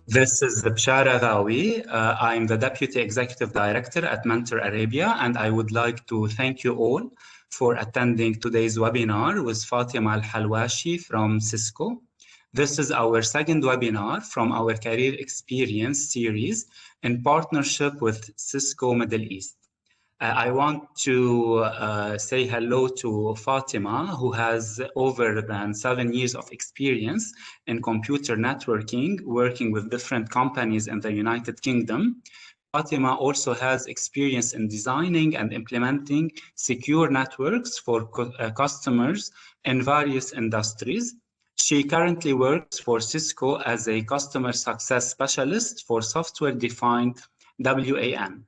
This is Bshara Rawi. I'm the Deputy Executive Director at Mentor Arabia, and I would like to thank you all for attending today's webinar with Fatima Al-Halwachi from Cisco. This is our second webinar from our Career Experience series in partnership with Cisco Middle East. I want to say hello to Fatima, who has over than 7 years of experience in computer networking, working with different companies in the United Kingdom. Fatima also has experience in designing and implementing secure networks for customers in various industries. She currently works for Cisco as a customer success specialist for software-defined WAN.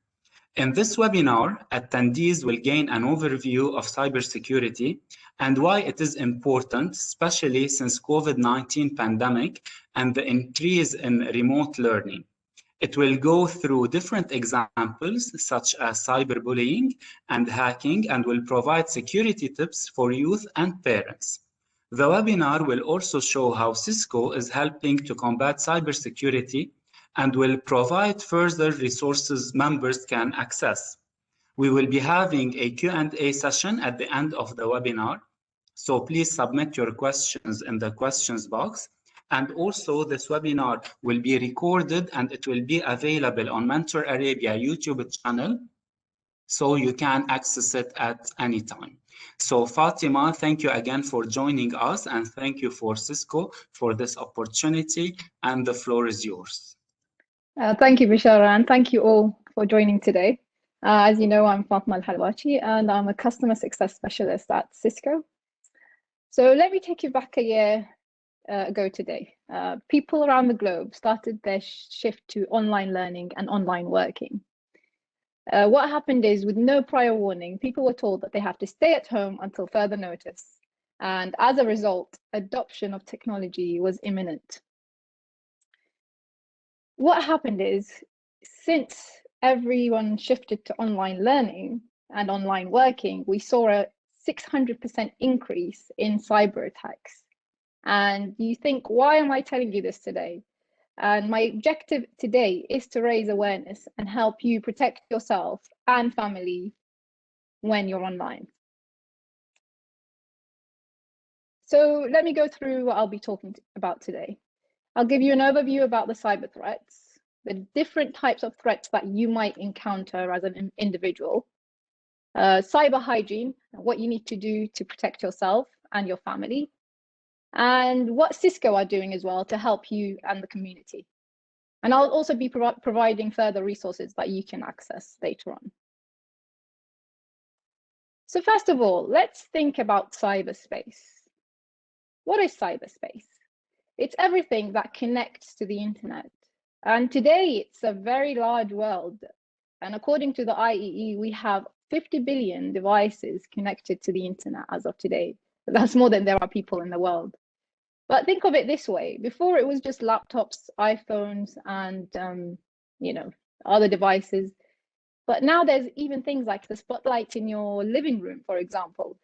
In this webinar, attendees will gain an overview of cybersecurity and why it is important, especially since COVID-19 pandemic and the increase in remote learning. It will go through different examples such as cyberbullying and hacking and will provide security tips for youth and parents. The webinar will also show how Cisco is helping to combat cybersecurity and will provide further resources members can access. We will be having a Q&A session at the end of the webinar, so please submit your questions in the questions box. And also this webinar will be recorded and it will be available on Mentor Arabia YouTube channel, so you can access it at any time. So Fatima, thank you again for joining us, and thank you for Cisco for this opportunity, and the floor is yours. Thank you, Bishara, and thank you all for joining today. As you know, I'm Fatima Al-Halwachi, and I'm a customer success specialist at Cisco. So let me take you back a year ago today. People around the globe started their shift to online learning and online working. What happened is, with no prior warning, people were told that they have to stay at home until further notice. And as a result, adoption of technology was imminent. What happened is, since everyone shifted to online learning and online working, we saw a 600% increase in cyber attacks. And you think, why am I telling you this today? And my objective today is to raise awareness and help you protect yourself and family when you're online. So let me go through what I'll be talking about today. I'll give you an overview about the cyber threats, the different types of threats that you might encounter as an individual, cyber hygiene, what you need to do to protect yourself and your family, and what Cisco are doing as well to help you and the community. And I'll also be providing further resources that you can access later on. So first of all, let's think about cyberspace. What is cyberspace? It's everything that connects to the internet. And today it's a very large world. And according to the IEE, we have 50 billion devices connected to the internet as of today. That's more than there are people in the world. But think of it this way: before it was just laptops, iPhones, and other devices. But now there's even things like the spotlight in your living room, for example.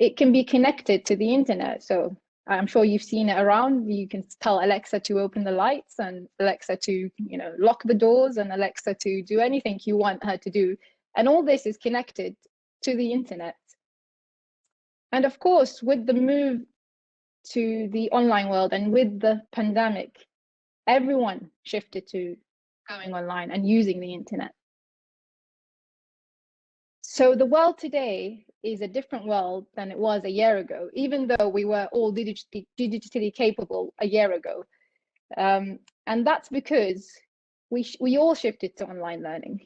It can be connected to the internet. So I'm sure you've seen it around. You can tell Alexa to open the lights, and Alexa to lock the doors, and Alexa to do anything you want her to do. And all this is connected to the internet. And of course, with the move to the online world and with the pandemic, everyone shifted to going online and using the internet. So the world today is a different world than it was a year ago, even though we were all digitally capable a year ago. And that's because we all shifted to online learning.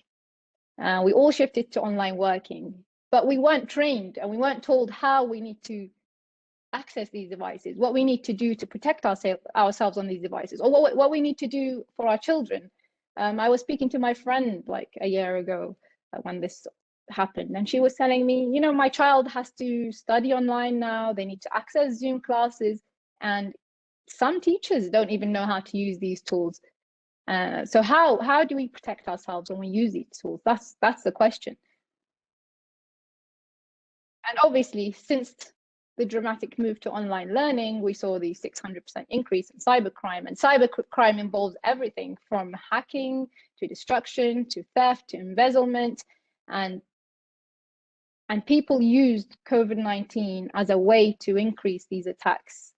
We all shifted to online working, but we weren't trained and we weren't told how we need to access these devices, what we need to do to protect ourselves on these devices, or what we need to do for our children. I was speaking to my friend like a year ago when this happened, and she was telling me, my child has to study online now, they need to access Zoom classes, and some teachers don't even know how to use these tools. So how do we protect ourselves when we use these tools? That's the question. And obviously, since the dramatic move to online learning, we saw the 600% increase in cybercrime. And cybercrime involves everything from hacking to destruction to theft to embezzlement. And people used COVID-19 as a way to increase these attacks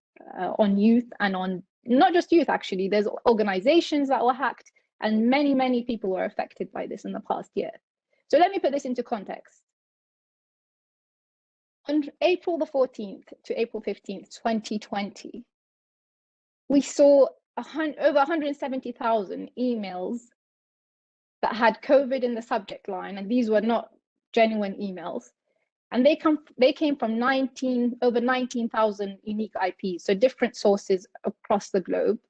on youth, and on not just youth, actually. There's organizations that were hacked, and many, many people were affected by this in the past year. So let me put this into context. On April the 14th to April 15th, 2020, we saw over 170,000 emails that had COVID in the subject line, and these were not genuine emails. And they came from over 19,000 unique IPs, so different sources across the globe.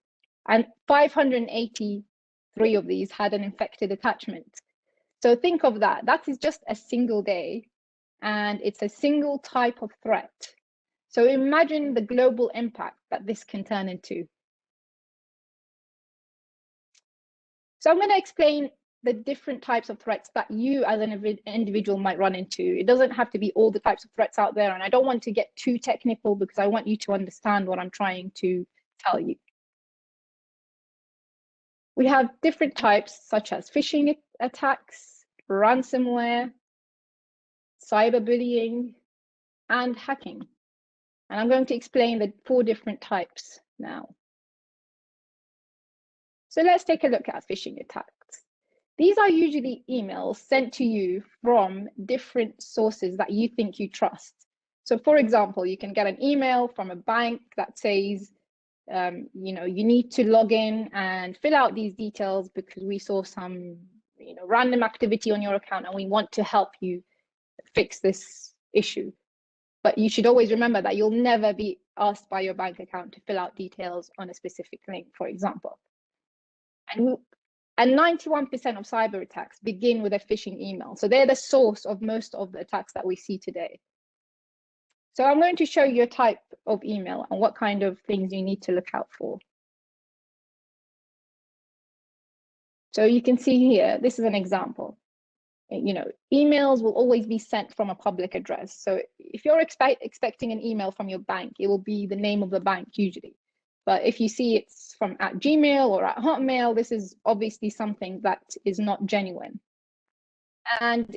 And 583 of these had an infected attachment. So think of that. That is just a single day, and it's a single type of threat. So imagine the global impact that this can turn into. So I'm going to explain the different types of threats that you as an individual might run into. It doesn't have to be all the types of threats out there, and I don't want to get too technical because I want you to understand what I'm trying to tell you. We have different types such as phishing attacks, ransomware, cyberbullying, and hacking. And I'm going to explain the 4 different types now. So let's take a look at phishing attacks. These are usually emails sent to you from different sources that you think you trust. So for example, you can get an email from a bank that says, you need to log in and fill out these details because we saw some random activity on your account and we want to help you fix this issue. But you should always remember that you'll never be asked by your bank account to fill out details on a specific link, for example. And 91% of cyber attacks begin with a phishing email. So they're the source of most of the attacks that we see today. So I'm going to show you a type of email and what kind of things you need to look out for. So you can see here, this is an example. Emails will always be sent from a public address. So if you're expecting an email from your bank, it will be the name of the bank usually. But if you see it's from at Gmail or at Hotmail, this is obviously something that is not genuine. And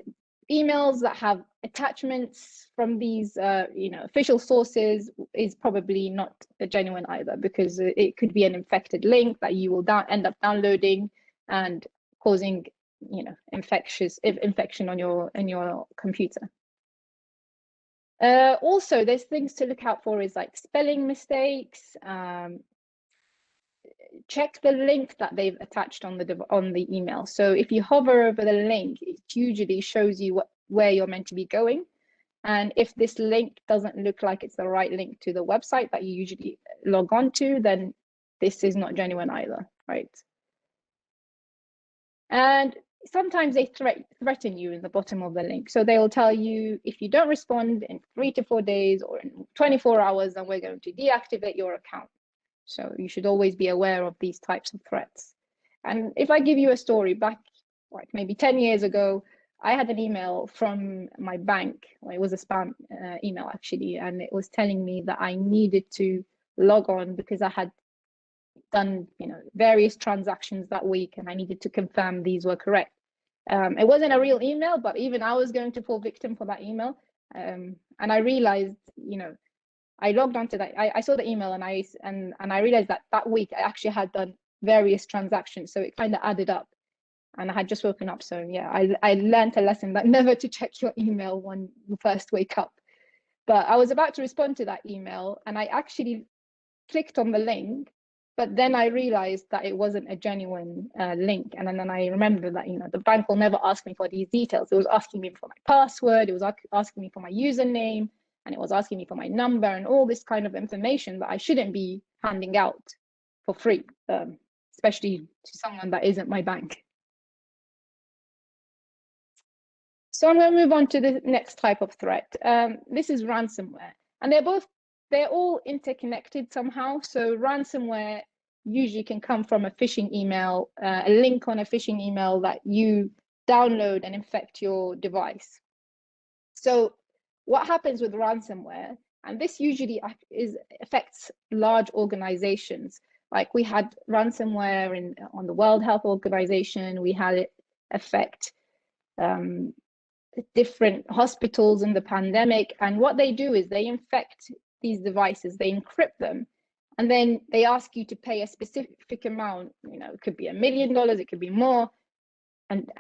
emails that have attachments from these official sources is probably not a genuine either, because it could be an infected link that you will end up downloading and causing infection on your computer. Also, there's things to look out for is like spelling mistakes. Check the link that they've attached on the email. So if you hover over the link, it usually shows you where you're meant to be going. And if this link doesn't look like it's the right link to the website that you usually log on to, then this is not genuine either, right? And sometimes they threaten you in the bottom of the link. So they will tell you, if you don't respond in 3 to 4 days or in 24 hours, then we're going to deactivate your account. So you should always be aware of these types of threats. And if I give you a story back, like maybe 10 years ago, I had an email from my bank. Well, it was a spam email actually, and it was telling me that I needed to log on because I had done various transactions that week and I needed to confirm these were correct. It wasn't a real email, but even I was going to fall victim for that email. And I realized, I logged onto that. I saw the email and I realized that week I actually had done various transactions. So it kind of added up and I had just woken up. So yeah, I learned a lesson that never to check your email when you first wake up. But I was about to respond to that email and I actually clicked on the link. But then I realized that it wasn't a genuine link. And then I remembered that, the bank will never ask me for these details. It was asking me for my password. It was asking me for my username, and it was asking me for my number and all this kind of information that I shouldn't be handing out for free, especially to someone that isn't my bank. So I'm going to move on to the next type of threat. This is ransomware. And they're all interconnected somehow. So ransomware usually can come from a phishing email, a link on a phishing email that you download and infect your device. So what happens with ransomware, And this usually affects large organizations. Like we had ransomware on the World Health Organization, we had it affect different hospitals in the pandemic. And what they do is they infect these devices, they encrypt them, and then they ask you to pay a specific amount. It could be $1 million, it could be more, and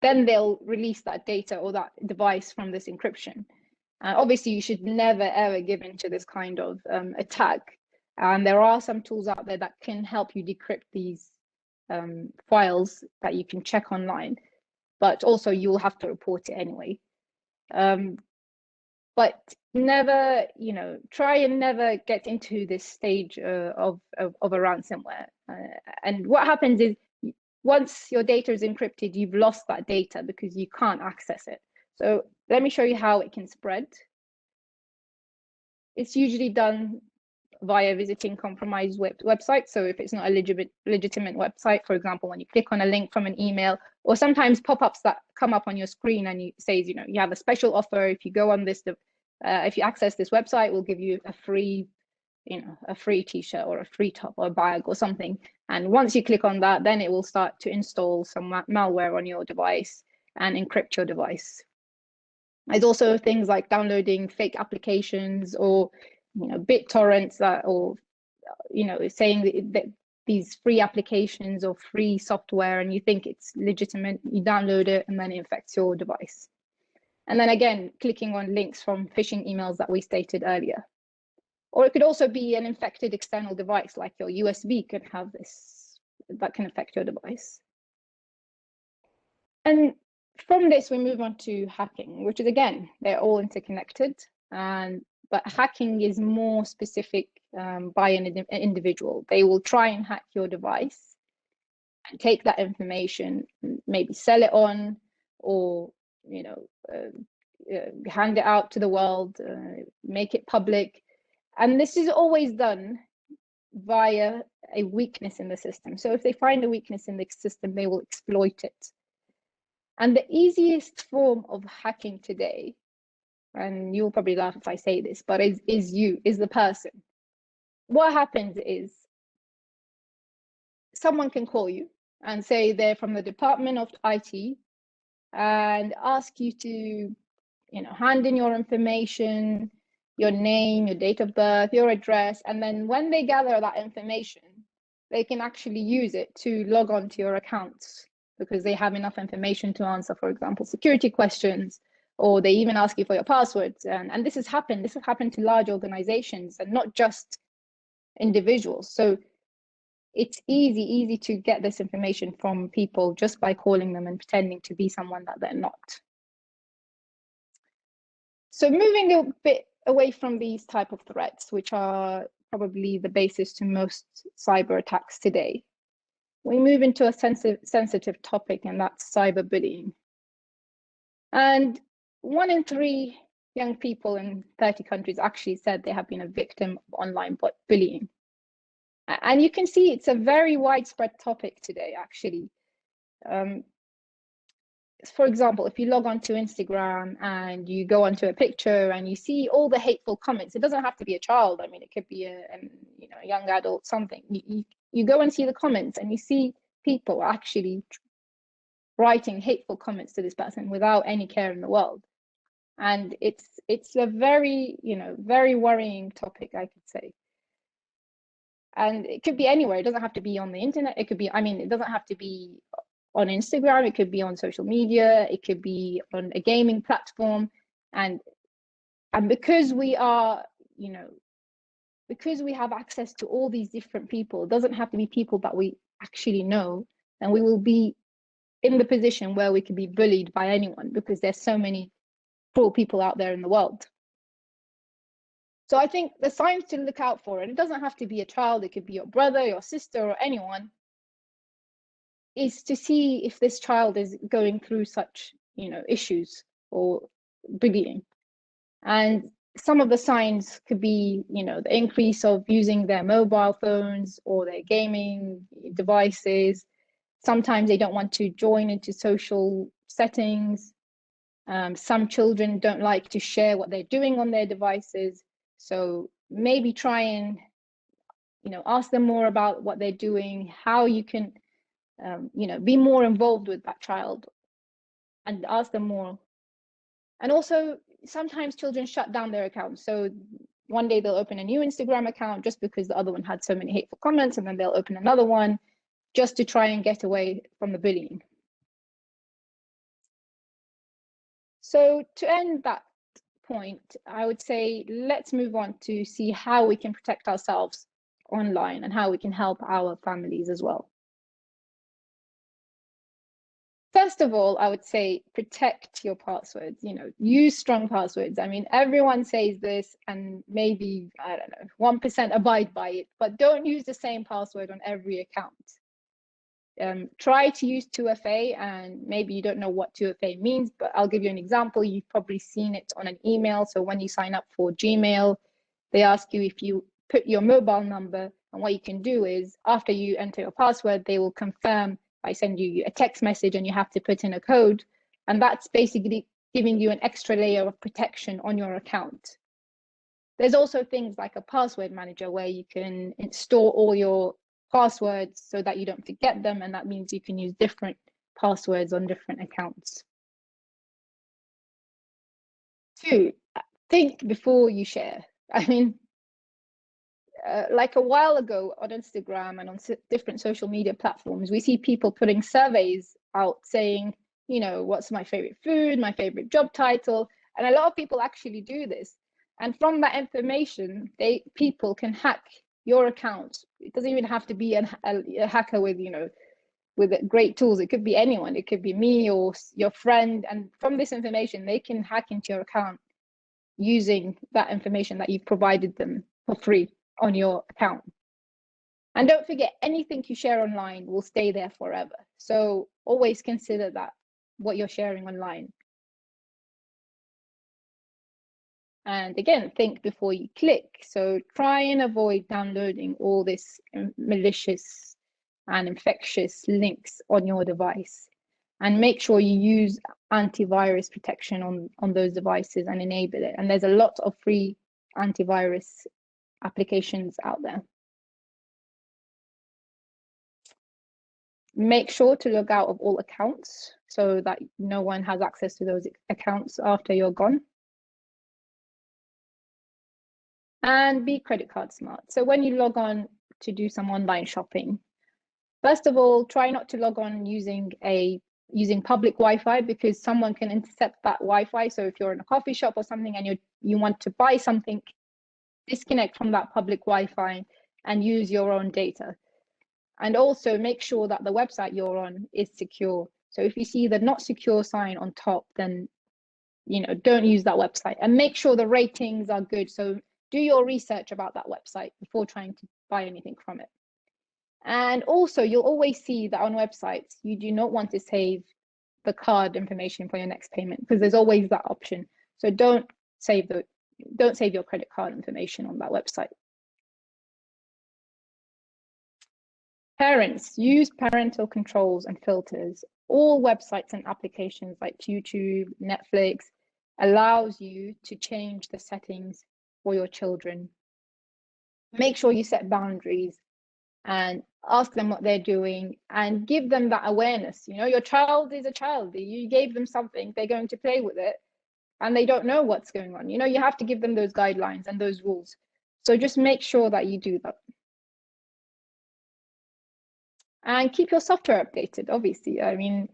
then they'll release that data or that device from this encryption. Obviously, you should never ever give into this kind of attack. And there are some tools out there that can help you decrypt these files that you can check online, but also you'll have to report it anyway. But never, try and never get into this stage of a ransomware. And what happens is, once your data is encrypted, you've lost that data because you can't access it. So let me show you how it can spread. It's usually done via visiting compromised websites. So if it's not a legitimate website, for example, when you click on a link from an email, or sometimes pop-ups that come up on your screen and it says, you have a special offer. If you go on this, if you access this website, we'll give you a free t-shirt or a free top or a bag or something. And once you click on that, then it will start to install some malware on your device and encrypt your device. There's also things like downloading fake applications or BitTorrents or saying that these free applications or free software, and you think it's legitimate, you download it and then it infects your device. And then again, clicking on links from phishing emails that we stated earlier. Or it could also be an infected external device, like your USB could have this, that can affect your device. And from this, we move on to hacking, which is, again, they're all interconnected, but hacking is more specific by an individual. They will try and hack your device and take that information, maybe sell it on, or hand it out to the world, make it public. And this is always done via a weakness in the system. So if they find a weakness in the system, they will exploit it. And the easiest form of hacking today, and you'll probably laugh if I say this, but is the person. What happens is someone can call you and say they're from the Department of IT and ask you to, hand in your information, your name, your date of birth, your address, and then when they gather that information, they can actually use it to log on to your accounts because they have enough information to answer, for example, security questions, or they even ask you for your passwords. And this has happened to large organizations and not just individuals. So it's easy to get this information from people just by calling them and pretending to be someone that they're not. So moving a bit away from these type of threats, which are probably the basis to most cyber attacks today, we move into a sensitive topic, and that's cyberbullying. And 1 in 3 young people in 30 countries actually said they have been a victim of online bullying. And you can see it's a very widespread topic today, actually. For example, if you log on to Instagram and you go onto a picture and you see all the hateful comments, it doesn't have to be a child. I mean, it could be a young adult, something. You go and see the comments and you see people actually writing hateful comments to this person without any care in the world. And it's a very, very worrying topic, I could say. And it could be anywhere. It doesn't have to be on the internet. It could be, it doesn't have to be on Instagram. It could be on social media. It could be on a gaming platform. And because we are, because we have access to all these different people, it doesn't have to be people that we actually know, and we will be in the position where we can be bullied by anyone because there's so many cruel people out there in the world. So I think the signs to look out for, and it doesn't have to be a child, it could be your brother, your sister, or anyone, is to see if this child is going through such, issues or bullying. And some of the signs could be, the increase of using their mobile phones or their gaming devices. Sometimes they don't want to join into social settings. Some children don't like to share what they're doing on their devices. So maybe try and, ask them more about what they're doing, how you can, be more involved with that child and ask them more. And also, sometimes children shut down their accounts. So one day they'll open a new Instagram account just because the other one had so many hateful comments, and then they'll open another one just to try and get away from the bullying. So to end that point, I would say let's move on to see how we can protect ourselves online and how we can help our families as well. First of all, I would say protect your passwords, use strong passwords. I mean, everyone says this and maybe, I don't know, 1% abide by it, but don't use the same password on every account. Try to use 2FA, and maybe you don't know what 2FA means, but I'll give you an example. You've probably seen it on an email. So when you sign up for Gmail, they ask you if you put your mobile number, and what you can do is after you enter your password, they will confirm by sending you a text message, and you have to put in a code. And that's basically giving you an extra layer of protection on your account. There's also things like a password manager where you can store all your passwords so that you don't forget them, and that means you can use different passwords on different accounts. 2, think before you share. I mean, like a while ago on Instagram and on different social media platforms, we see people putting surveys out saying, what's my favorite food, my favorite job title, and a lot of people actually do this. And from that information, people can hack your account. It doesn't even have to be a hacker with, with great tools. It could be anyone. It could be me or your friend. And from this information, they can hack into your account using that information that you've provided them for free on your account. And don't forget, anything you share online will stay there forever. So always consider that, what you're sharing online. And again, think before you click. So try and avoid downloading all this malicious and infectious links on your device. And make sure you use antivirus protection on those devices and enable it. And there's a lot of free antivirus applications out there. Make sure to log out of all accounts so that no one has access to those accounts after you're gone. And be credit card smart. So when you log on to do some online shopping, first of all, try not to log on using public Wi-Fi, because someone can intercept that Wi-Fi. So if you're in a coffee shop or something and you want to buy something, disconnect from that public Wi-Fi and use your own data. And also make sure that the website you're on is secure. So if you see the not secure sign on top, then don't use that website, and make sure the ratings are good. So do your research about that website before trying to buy anything from it. And also, you'll always see that on websites, you do not want to save the card information for your next payment, because there's always that option. So don't save your credit card information on that website. Parents, use parental controls and filters. All websites and applications like YouTube, Netflix allows you to change the settings for your children. Make sure you set boundaries and ask them what they're doing and give them that awareness. Your child is a child. You gave them something, they're going to play with it, and they don't know what's going on. You have to give them those guidelines and those rules. So just make sure that you do that. And keep your software updated, obviously. I mean,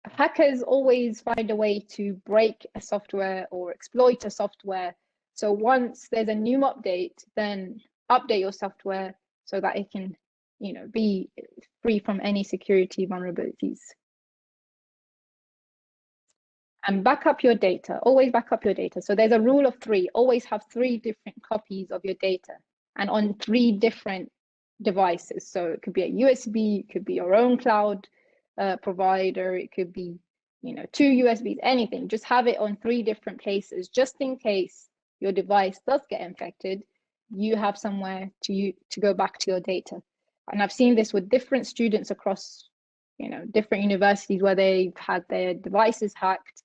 hackers always find a way to break a software or exploit a software. So once there's a new update, then update your software so that it can, be free from any security vulnerabilities. And back up your data. Always back up your data. So there's a rule of 3. Always have 3 different copies of your data, and on 3 different devices. So it could be a USB, it could be your own cloud provider, it could be 2 USBs, anything. Just have it on 3 different places, just in case your device does get infected. You have somewhere to go back to your data. And I've seen this with different students across different universities where they've had their devices hacked,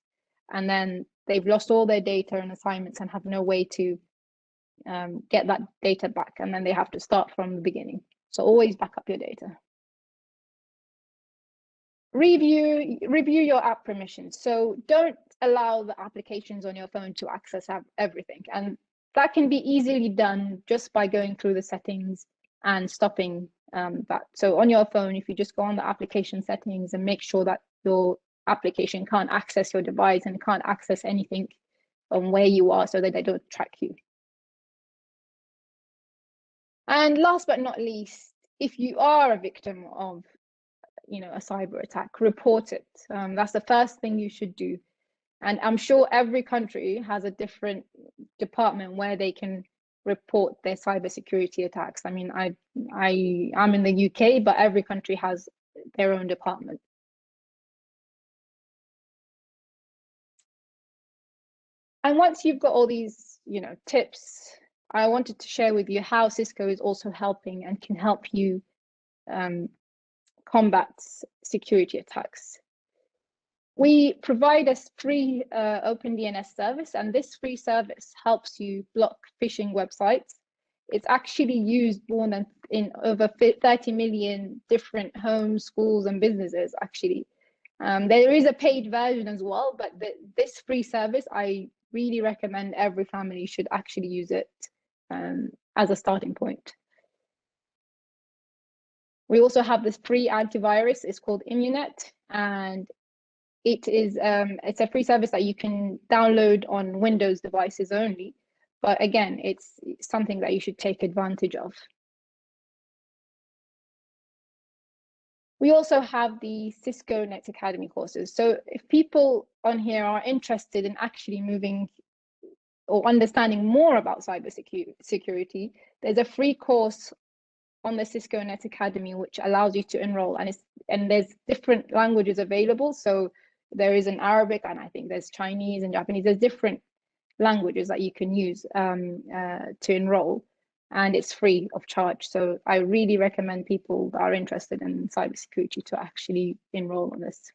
and then they've lost all their data and assignments and have no way to get that data back, and then they have to start from the beginning. So always back up your data. Review your app permissions. So don't allow the applications on your phone to access everything, and that can be easily done just by going through the settings and stopping that. So on your phone, if you just go on the application settings and make sure that your application can't access your device and can't access anything on where you are, so that they don't track you. And last but not least, if you are a victim of a cyber attack, report it. That's the first thing you should do. And I'm sure every country has a different department where they can report their cybersecurity attacks. I mean, I'm in the UK, but every country has their own department. And once you've got all these, tips, I wanted to share with you how Cisco is also helping and can help you combat security attacks. We provide a free OpenDNS service, and this free service helps you block phishing websites. It's actually used in over 30 million different homes, schools, and businesses, actually. There is a paid version as well, but this free service, I really recommend every family should actually use it as a starting point. We also have this free antivirus. It's called Immunet, and it's a free service that you can download on Windows devices only. But again, it's something that you should take advantage of. We also have the Cisco Net Academy courses. So if people on here are interested in actually moving or understanding more about cybersecurity, there's a free course on the Cisco Net Academy which allows you to enroll, and there's different languages available. So there is an Arabic, and I think there's Chinese and Japanese. There's different languages that you can use to enroll, and it's free of charge. So I really recommend people that are interested in cybersecurity to actually enroll on this.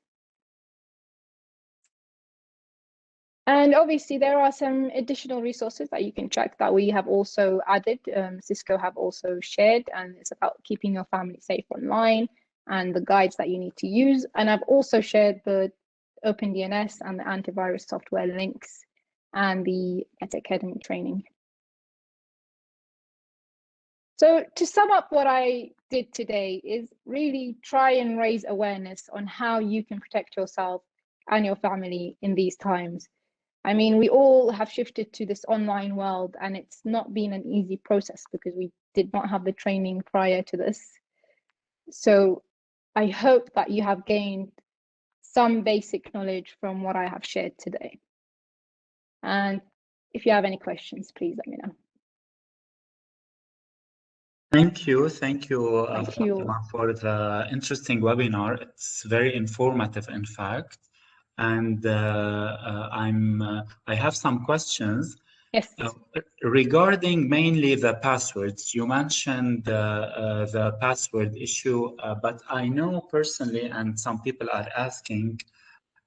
And obviously there are some additional resources that you can check that we have also added, Cisco have also shared, and it's about keeping your family safe online and the guides that you need to use. And I've also shared the OpenDNS and the antivirus software links and the Net Academy training. So to sum up what I did today is really try and raise awareness on how you can protect yourself and your family in these times. I mean, we all have shifted to this online world, and it's not been an easy process because we did not have the training prior to this. So I hope that you have gained some basic knowledge from what I have shared today. And if you have any questions, please let me know. Thank you, Fatima, for the interesting webinar. It's very informative, in fact. And I have some questions. Yes. Regarding mainly the passwords. You mentioned the password issue, but I know personally, and some people are asking,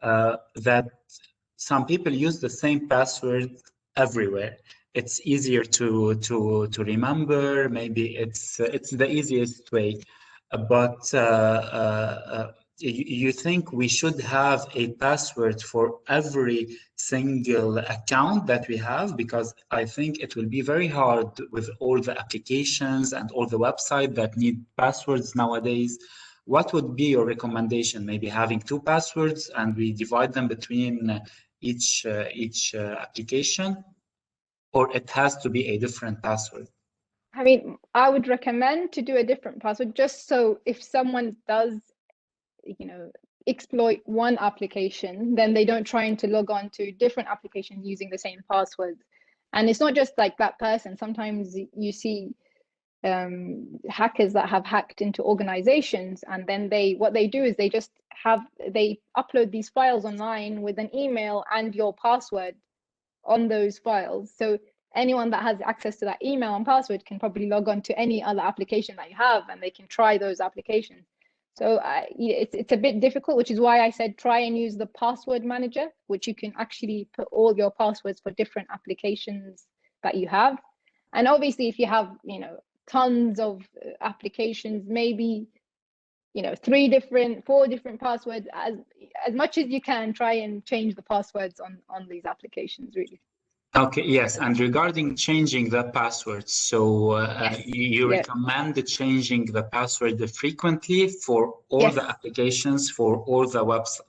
that some people use the same password everywhere. It's easier to remember. Maybe it's the easiest way, but you think we should have a password for every single account that we have? Because I think it will be very hard with all the applications and all the websites that need passwords nowadays. What would be your recommendation? Maybe having 2 passwords and we divide them between each application, or it has to be a different password? I mean, I would recommend to do a different password, just so if someone does, exploit one application, then they don't try to log on to different applications using the same password. And it's not just like that person. Sometimes you see hackers that have hacked into organizations, and then what they do is they upload these files online with an email and your password on those files. So anyone that has access to that email and password can probably log on to any other application that you have, and they can try those applications. So it's a bit difficult, which is why I said try and use the password manager, which you can actually put all your passwords for different applications that you have. And obviously, if you have, tons of applications, maybe, 4 different passwords, as much as you can, try and change the passwords on these applications, really. Okay, yes, and regarding changing the password, so Yes. you recommend changing the password frequently for all the applications, for all the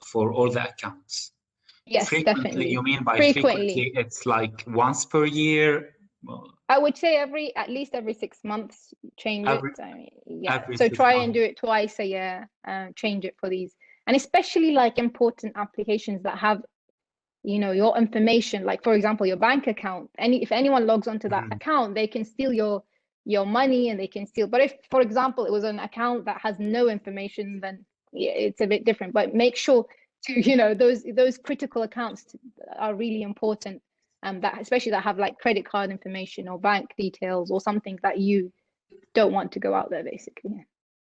for all the accounts? Yes, frequently, definitely. you mean by frequently? It's like once per year? I would say at least every 6 months, change it. I mean, so try and do it twice a year, change it for these. And especially like important applications that have your information, like for example your bank account. If anyone logs onto that account, they can steal your money, and they can steal. But if, for example, it was an account that has no information, then it's a bit different. But make sure to those critical accounts are really important, that especially that have like credit card information or bank details or something that you don't want to go out there, basically.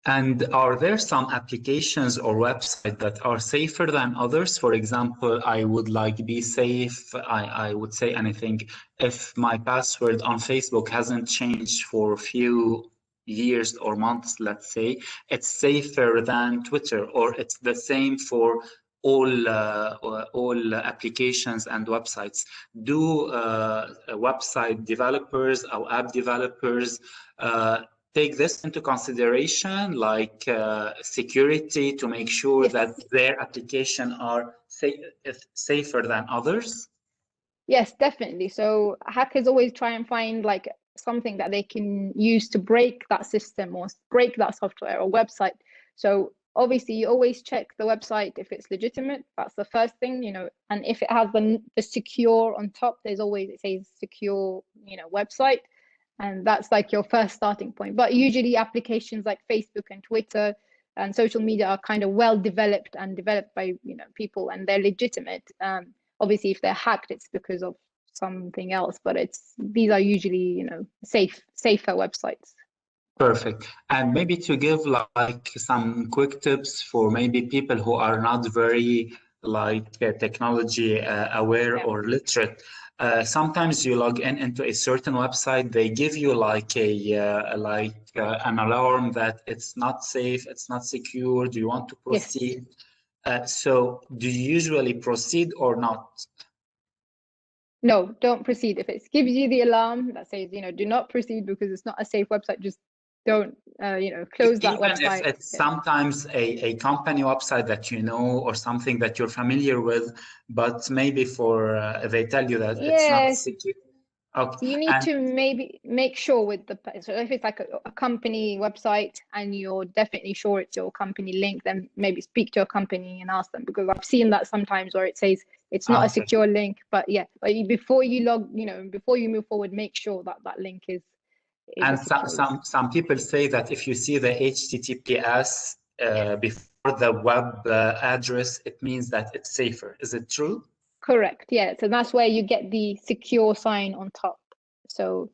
And are there some applications or websites that are safer than others? For example, I would like be safe. I would say anything. If my password on Facebook hasn't changed for a few years or months, let's say, it's safer than Twitter, or it's the same for all applications and websites. Do website developers or app developers take this into consideration, like security, to make sure that their application are safer than others? Yes, definitely. So hackers always try and find like something that they can use to break that system or break that software or website. So obviously you always check the website if it's legitimate. That's the first thing, and if it has the secure on top, it says secure, website. And that's like your first starting point. But usually applications like Facebook and Twitter and social media are kind of well developed and developed by people, and they're legitimate. Obviously, if they're hacked, it's because of something else. But these are usually safer websites. Perfect. And maybe to give like some quick tips for maybe people who are not very like technology aware or literate. Sometimes you log into a certain website, they give you like an alarm that it's not safe, it's not secure. Do you want to proceed? So do you usually proceed or not? No, don't proceed. If it gives you the alarm that says, do not proceed because it's not a safe website, just don't, close that website. Even if it's sometimes a company website that or something that you're familiar with, but maybe they tell you that it's not secure. Okay. So you need to maybe make sure so if it's like a company website and you're definitely sure it's your company link, then maybe speak to a company and ask them, because I've seen that sometimes where it says it's not a secure link. But before you before you move forward, make sure that link is. And some people say that if you see the HTTPS before the web address, it means that it's safer. Is it true? Correct. Yeah. So that's where you get the secure sign on top. So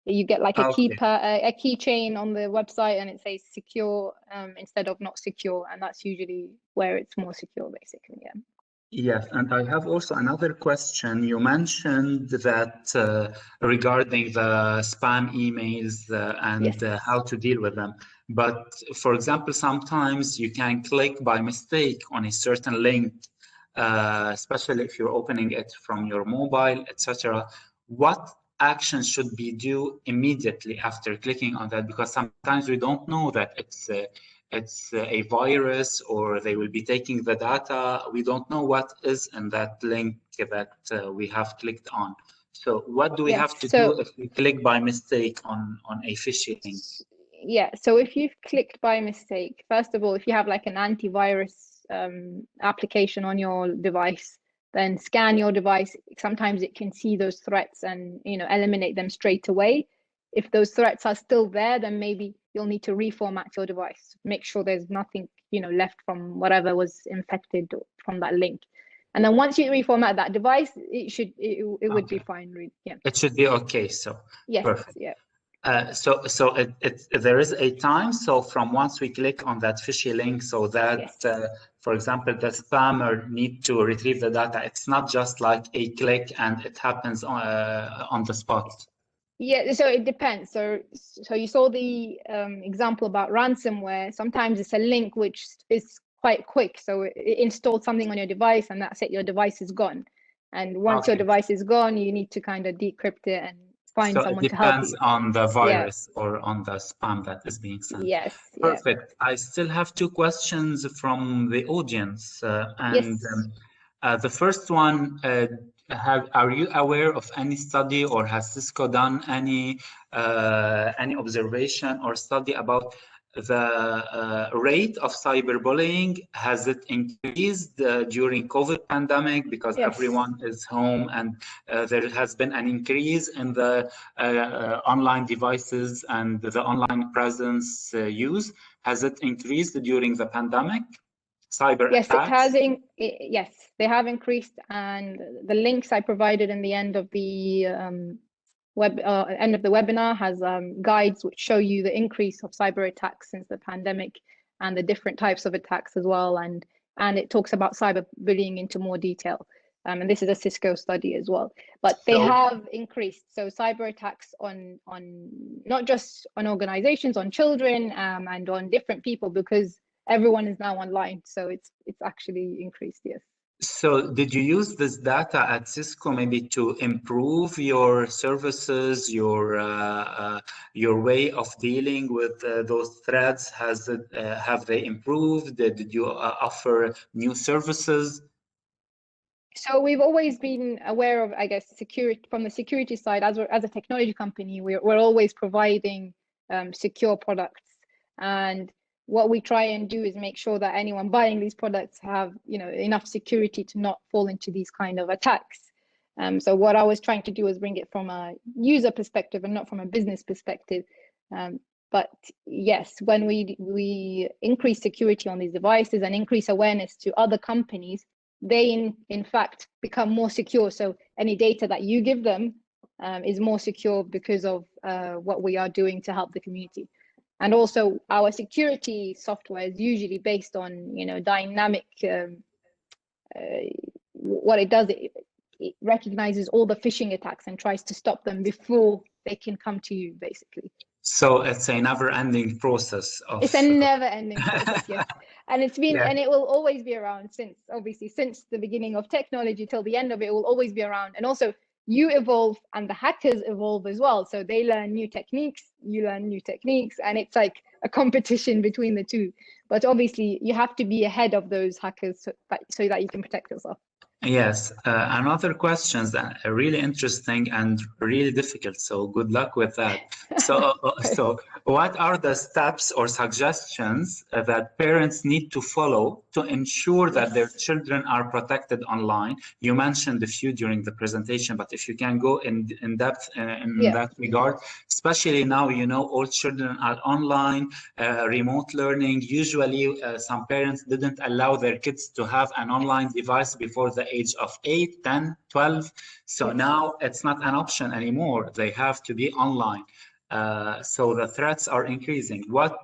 you get like a keychain on the website, and it says secure instead of not secure, and that's usually where it's more secure, basically. Yeah. Yes, and I have also another question. You mentioned that regarding the spam emails and how to deal with them. But for example, sometimes you can click by mistake on a certain link, especially if you're opening it from your mobile, etc. What action should be due immediately after clicking on that? Because sometimes we don't know that it's a virus, or they will be taking the data. We don't know what is in that link that we have clicked on. So what do we have to do if we click by mistake on a phishing link? Yeah, so if you've clicked by mistake, first of all, if you have like an antivirus application on your device, then scan your device. Sometimes it can see those threats and eliminate them straight away. If those threats are still there, then maybe you'll need to reformat your device. Make sure there's nothing left from whatever was infected from that link. And then once you reformat that device, it would be fine. Yeah. It should be okay. So yes, perfect. Yeah. There is a time. So from once we click on that fishy link, so that, Yes. for example, the spammer need to retrieve the data. It's not just like a click and it happens on the spot. Yeah, so it depends. So you saw the example about ransomware. Sometimes it's a link which is quite quick. So it installs something on your device and that's it, your device is gone. And once your device is gone, you need to kind of decrypt it and find someone to help you. So it depends on the virus or on the spam that is being sent. Yes. Perfect. I still have two questions from the audience. The first one, are you aware of any study or has Cisco done any observation or study about the rate of cyberbullying? Has it increased during COVID pandemic because everyone is home and there has been an increase in the online devices and the online presence use? Has it increased during the pandemic? Cyber attacks? Yes, they have increased, and the links I provided in the end of the webinar has guides which show you the increase of cyber attacks since the pandemic and the different types of attacks as well, and it talks about cyberbullying into more detail. And this is a Cisco study as well, but they have increased. So cyber attacks on not just on organizations, on children, and on different people, because everyone is now online. So it's actually increased, yes. So did you use this data at Cisco maybe to improve your services, your way of dealing with those threats? Have they improved? Did you offer new services? So we've always been aware of, I guess, security from the security side. As a technology company, we're always providing secure products, and what we try and do is make sure that anyone buying these products have enough security to not fall into these kind of attacks. So what I was trying to do was bring it from a user perspective and not from a business perspective. But yes, when we increase security on these devices and increase awareness to other companies, they in fact become more secure. So any data that you give them is more secure because of what we are doing to help the community. And also our security software is usually based on dynamic. What it does, it recognizes all the phishing attacks and tries to stop them before they can come to you, basically. So it's a never-ending process. It's a never-ending process, yes. And it's been, and it will always be around since the beginning of technology till the end of it. It will always be around. And also, you evolve and the hackers evolve as well. So they learn new techniques, you learn new techniques, and it's like a competition between the two. But obviously, you have to be ahead of those hackers so that you can protect yourself. Yes, another question that are really interesting and really difficult. So good luck with that. So what are the steps or suggestions that parents need to follow to ensure that their children are protected online? You mentioned a few during the presentation, but if you can go in depth in that regard, especially now, all children are online, remote learning. Usually, some parents didn't allow their kids to have an online device before the age of 8, 10, 12. So now it's not an option anymore. They have to be online. So the threats are increasing. What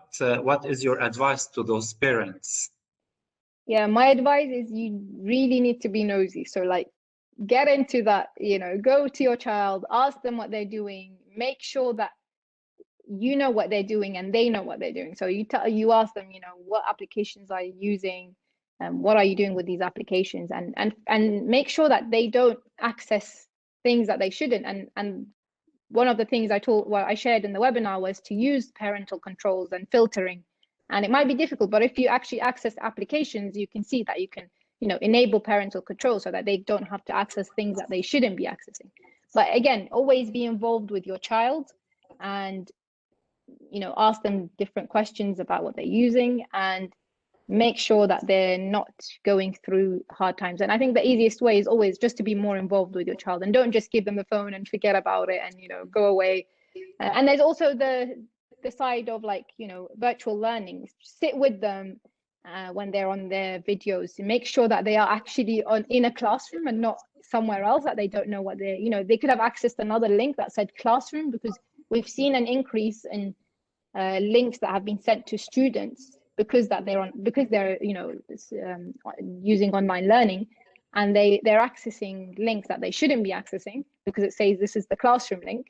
is your advice to those parents? Yeah, my advice is you really need to be nosy. So get into that, go to your child, ask them what they're doing, make sure that you know what they're doing and they know what they're doing. So you ask them, what applications are you using? What are you doing with these applications, and make sure that they don't access things that they shouldn't. And one of the things I shared in the webinar was to use parental controls and filtering. And it might be difficult, but if you actually access applications, you can see that you can enable parental control so that they don't have to access things that they shouldn't be accessing. But again, always be involved with your child and ask them different questions about what they're using, and make sure that they're not going through hard times. And I think the easiest way is always just to be more involved with your child, and don't just give them the phone and forget about it and go away. And there's also the side of virtual learning. Sit with them when they're on their videos to make sure that they are actually in a classroom and not somewhere else, that they don't know what they could have accessed another link that said classroom, because we've seen an increase in links that have been sent to students because they're using online learning, and they're accessing links that they shouldn't be accessing because it says this is the classroom link,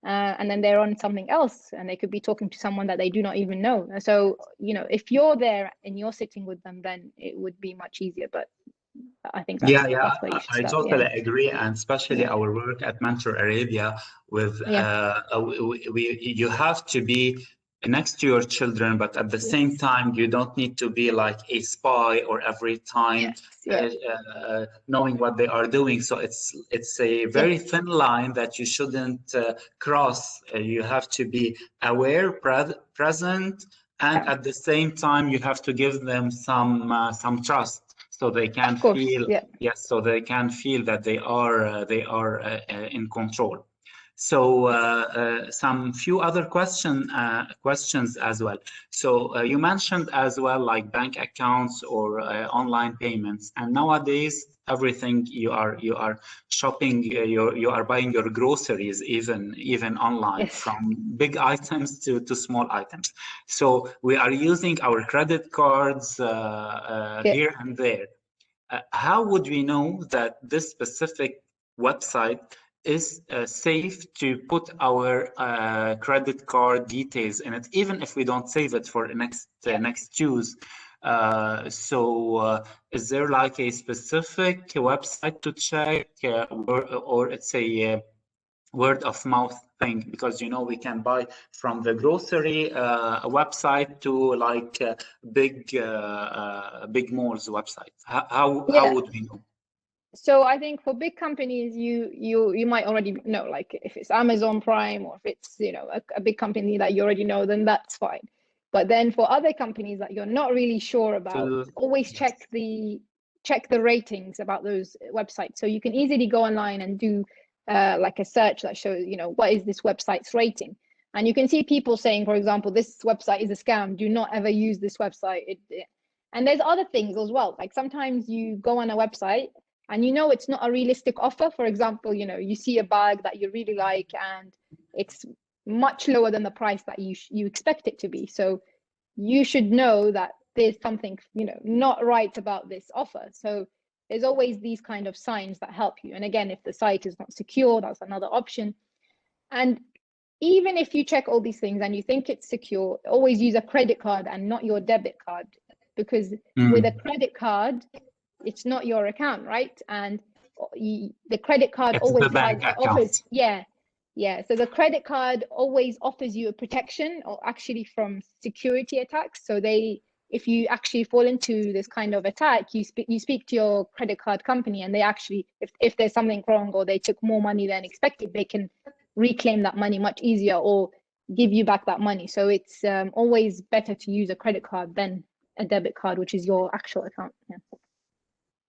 and then they're on something else, and they could be talking to someone that they do not even know. So if you're there and you're sitting with them, then it would be much easier. But I think that's where you should I start. totally agree, and especially our work at Mentor Arabia with you have to be next to your children, but at the same time you don't need to be like a spy or every time knowing what they are doing. So it's a very thin line that you shouldn't cross. You have to be aware, present, and at the same time you have to give them some trust. So they can feel, so they can feel that they are in control. So some few other questions as well. So you mentioned as well like bank accounts or online payments, and nowadays everything you are shopping, you are buying your groceries even online, from big items to small items. So we are using our credit cards here and there. How would we know that this specific website is safe to put our credit card details in it, even if we don't save it for next use? So is there like a specific website to check, or it's a word of mouth thing? Because we can buy from the grocery website to like big malls website. How would we know? So I think for big companies, you might already know, like if it's Amazon Prime or if it's a big company that you already know, then that's fine. But then for other companies that you're not really sure about, always check the ratings about those websites. So you can easily go online and do like a search that shows what is this website's rating, and you can see people saying, for example, this website is a scam, do not ever use this website. And there's other things as well, like sometimes you go on a website and it's not a realistic offer. For example, you see a bag that you really like and it's much lower than the price that you expect it to be. So you should know that there's something not right about this offer. So there's always these kind of signs that help you. And again, if the site is not secure, that's another option. And even if you check all these things and you think it's secure, always use a credit card and not your debit card, because with a credit card, it's not your account, right? And the credit card always offers, so the credit card always offers you a protection, or actually from security attacks. So if you actually fall into this kind of attack, you speak to your credit card company, and they actually, if there's something wrong or they took more money than expected, they can reclaim that money much easier or give you back that money. So it's always better to use a credit card than a debit card, which is your actual account.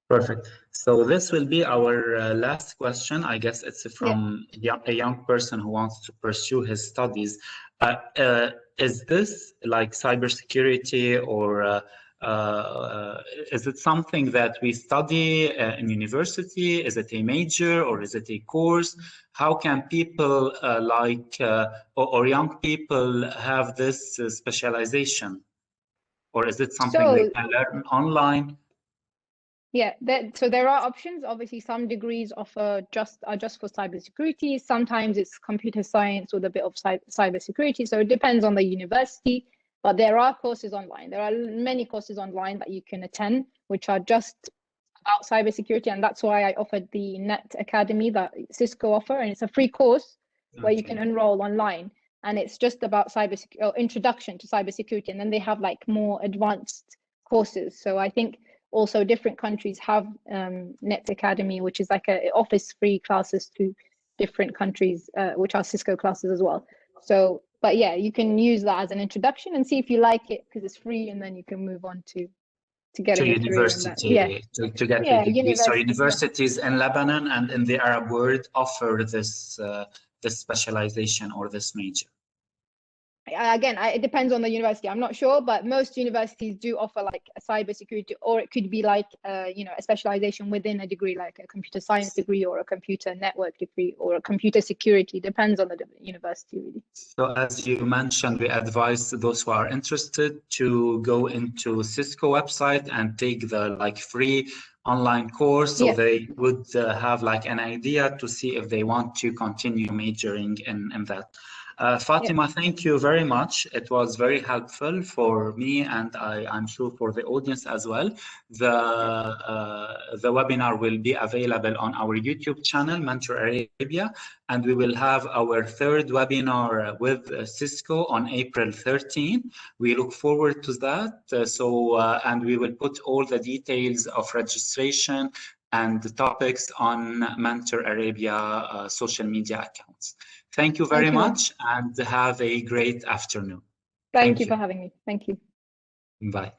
Perfect. So this will be our last question. I guess it's from a young person who wants to pursue his studies. Is this like cybersecurity, or is it something that we study in university? Is it a major or is it a course? How can people or young people have this specialization? Or is it something they can learn online? Yeah, so there are options. Obviously, some degrees are just for cybersecurity. Sometimes it's computer science with a bit of cybersecurity. So it depends on the university. But there are courses online. There are many courses online that you can attend, which are just about cybersecurity, and that's why I offered the Net Academy that Cisco offer, and it's a free course where you can enroll online, and it's just about introduction to cybersecurity, and then they have like more advanced courses. So I think also different countries have Net Academy, which is like it offers free classes to different countries, which are Cisco classes as well. So, but yeah, you can use that as an introduction and see if you like it, because it's free, and then you can move on to get to university, to get a degree. So universities in Lebanon and in the Arab world offer this this specialization or this major. again, it depends on the university. I'm not sure, but most universities do offer like a cybersecurity, or it could be like you know, a specialization within a degree, like a computer science degree or a computer network degree or a computer security. Depends on the university, really. So as you mentioned, we advise those who are interested to go into Cisco website and take the like free online course, so they would have like an idea to see if they want to continue majoring in that. Fatima, thank you very much. It was very helpful for me, and I'm sure for the audience as well. The webinar will be available on our YouTube channel, Mentor Arabia, and we will have our third webinar with Cisco on April 13. We look forward to that. And we will put all the details of registration and the topics on Mentor Arabia social media accounts. Thank you very much, and have a great afternoon. Thank you for having me. Thank you. Bye.